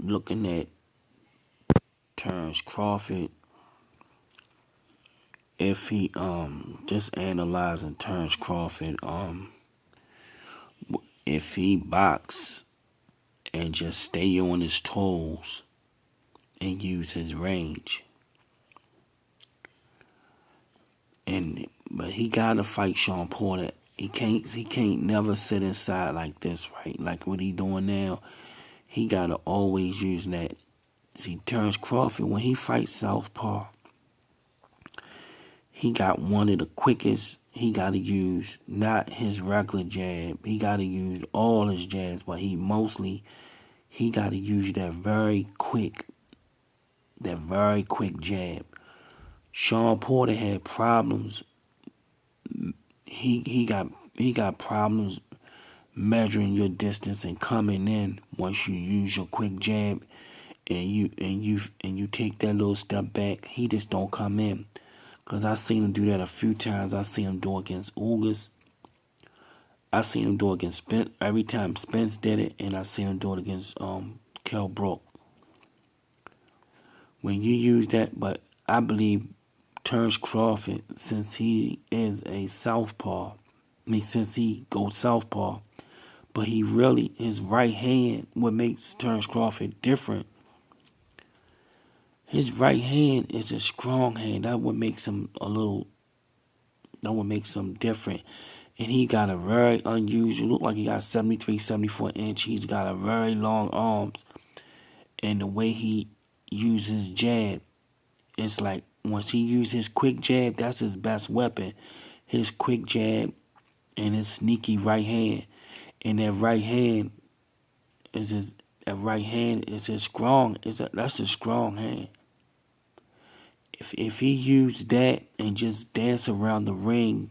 looking at Terrence Crawford, if he just analyzing Terrence Crawford, if he box and just stay on his toes and use his range, but he gotta fight Shawn Porter. He can't never sit inside like this, right? Like what he doing now. He gotta always use that. See, Terrence Crawford, when he fights southpaw, he got one of the quickest. He gotta use not his regular jab. He gotta use all his jabs, but he gotta use that very quick jab. Shawn Porter had problems. He got problems measuring your distance and coming in once you use your quick jab and you take that little step back. He just don't come in. Cause I seen him do that a few times. I seen him do it against Ugas. I seen him do it against Spence every time Spence did it, and I seen him do it against Kell Brook. When you use that, but I believe Terrence Crawford, since he is a southpaw, since he goes southpaw, but his right hand, what makes Terrence Crawford different, his right hand is a strong hand. That would make him different. And he got a very unusual, look like he got 73, 74 inch. He's got a very long arms. And the way he uses jab, it's like once he uses his quick jab, that's his best weapon. His quick jab and his sneaky right hand. And that right hand is his strong. That's a strong hand. If he used that and just dance around the ring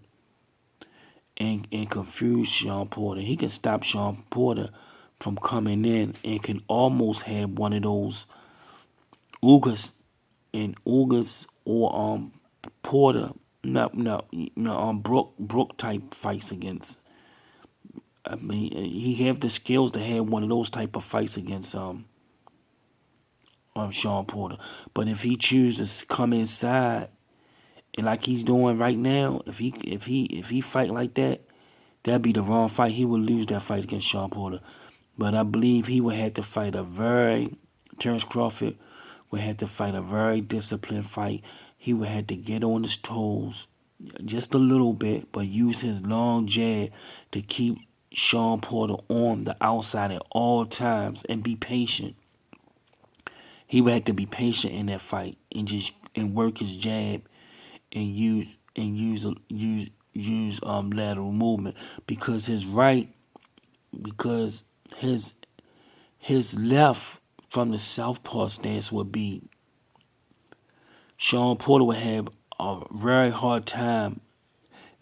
and confuse Shawn Porter, he can stop Shawn Porter from coming in and can almost have one of those Ugas or Porter, Brook type fights against. I mean, he have the skills to have one of those type of fights against Shawn Porter. But if he chooses to come inside and like he's doing right now, if he fight like that, that'd be the wrong fight. He would lose that fight against Shawn Porter. But I believe he would have to fight Terrence Crawford would have to fight a very disciplined fight. He would have to get on his toes just a little bit, but use his long jab to keep Shawn Porter on the outside at all times and be patient. He would have to be patient in that fight and work his jab and use lateral movement because his left from the southpaw stance would be Shawn Porter would have a very hard time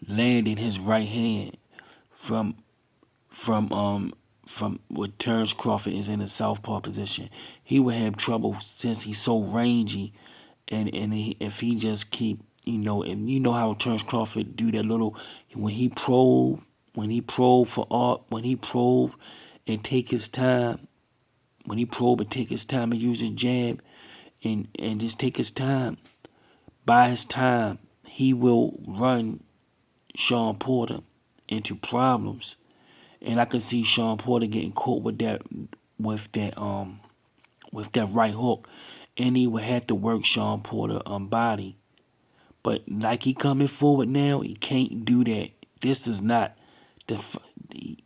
landing his right hand from what Terrence Crawford is in the southpaw position. He would have trouble since he's so rangy, and if he just keep and you know how Terrence Crawford do that little when he probe and take his time. When he probe and take his time and use his jab and just take his time, by his time, he will run Shawn Porter into problems. And I can see Shawn Porter getting caught with that right hook. And he would have to work Shawn Porter body. But like he coming forward now, he can't do that. This is not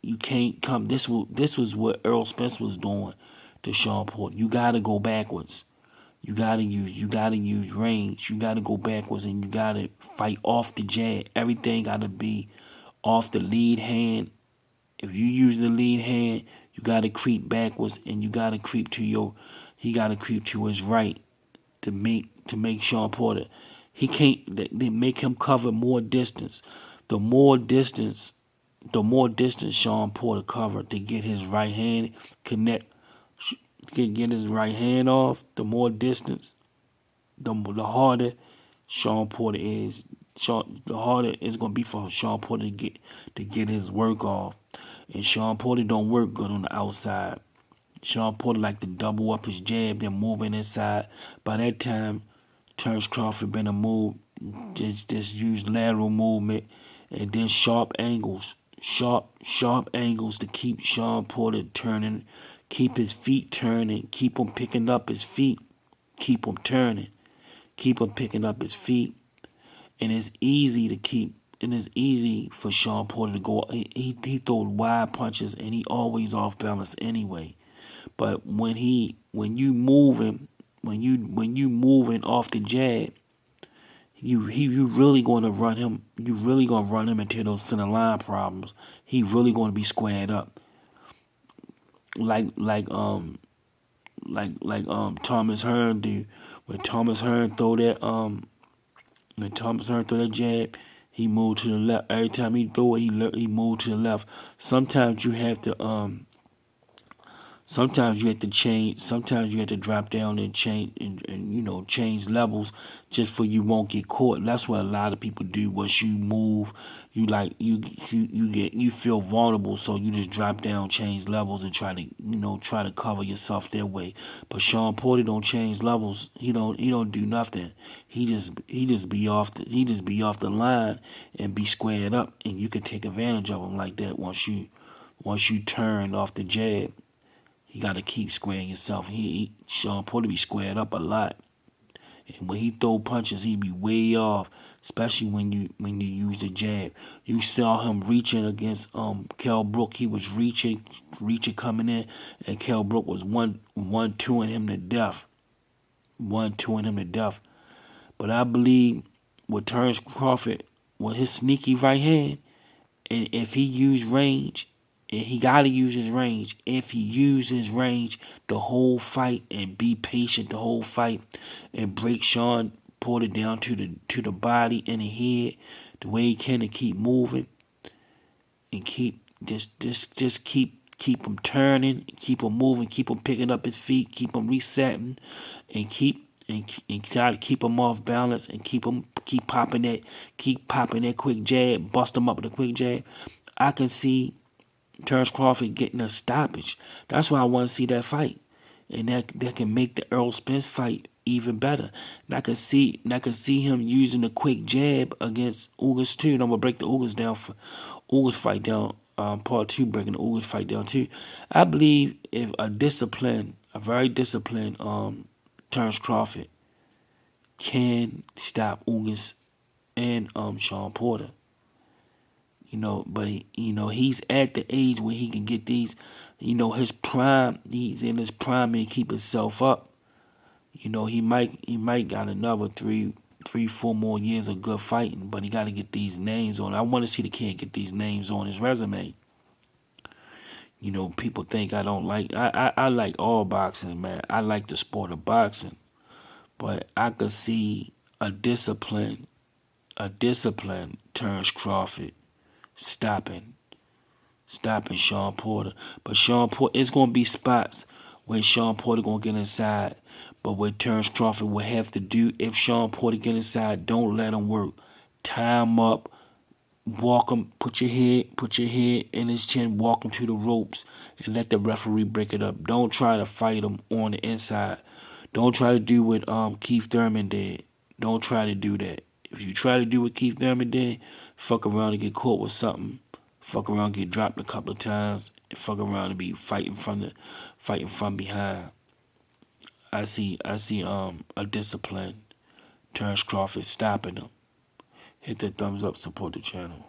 you can't come. This was what Earl Spence was doing to Shawn Porter. You gotta go backwards. You gotta use range. You gotta go backwards and you gotta fight off the jab. Everything gotta be off the lead hand. If you use the lead hand, you gotta creep backwards and you gotta creep to he gotta creep to his right to make Shawn Porter. He can't. They make him cover more distance. The more distance Shawn Porter covered to get his right hand get his right hand off. The more distance, the harder Shawn Porter is. The harder it's gonna be for Shawn Porter to get his work off. And Shawn Porter don't work good on the outside. Shawn Porter like to double up his jab, then moving inside. By that time, Terrence Crawford been a move, just use lateral movement, and then sharp angles to keep Shawn Porter turning, keep his feet turning, keep him picking up his feet, keep him turning, keep him picking up his feet, and it's easy to keep. And it's easy for Shawn Porter to go. He throws wide punches, and he always off balance anyway. But when you moving, when you moving off the jab, you really going to run him. You really going to run him into those center line problems. He really going to be squared up, like like um Thomas Hearn do. When Thomas Hearn throw that jab, he moved to the left. Every time he throw it, he moved to the left. Sometimes you have to Sometimes you have to change. Sometimes you have to drop down and change and change levels just for you won't get caught. That's what a lot of people do. Once you move, you feel vulnerable, so you just drop down, change levels, and try to cover yourself that way. But Shawn Porter don't change levels. He don't do nothing. He just be off the line and be squared up, and you can take advantage of him like that once you turn off the jab. You got to keep squaring yourself. Shawn Porter be squared up a lot, and when he throw punches, he be way off. Especially when you use the jab. You saw him reaching against Kell Brook. He was reaching coming in, and Kell Brook was one twoing him to death, But I believe with Terrence Crawford, with his sneaky right hand, and if he use range. And he got to use his range. If he uses range the whole fight and be patient the whole fight and break Shawn Porter down to the body and the head the way he can, to keep moving and keep him turning, keep him moving, keep him picking up his feet, keep him resetting, and try to keep him off balance and keep popping that quick jab, bust him up with a quick jab. I can see Terrence Crawford getting a stoppage. That's why I want to see that fight, and that can make the Errol Spence fight even better. And I can see him using a quick jab against Ugas too. And I'm gonna break the Ugas down for Ugas fight down. Part 2, breaking the Ugas fight down too. I believe if a very disciplined Terrence Crawford can stop Ugas and Shawn Porter. But he's at the age where he can get these, his prime. He's in his prime and he keep himself up. He might got another 4 more years of good fighting, but he got to get these names on. I want to see the kid get these names on his resume. People think I don't like. I like all boxing, man. I like the sport of boxing, but I could see a disciplined Terrence Crawford stopping Shawn Porter. But Shawn Porter, it's gonna be spots where Shawn Porter gonna get inside. But what Terrence Crawford will have to do, if Shawn Porter get inside, don't let him work. Tie him up, walk him, put your head in his chin, walk him to the ropes, and let the referee break it up. Don't try to fight him on the inside. Don't try to do what Keith Thurman did. Don't try to do that. If you try to do what Keith Thurman did, fuck around and get caught with something. Fuck around, get dropped a couple of times, and fuck around and be fighting from behind. I see a disciplined Terrence Crawford stopping him. Hit that thumbs up, support the channel.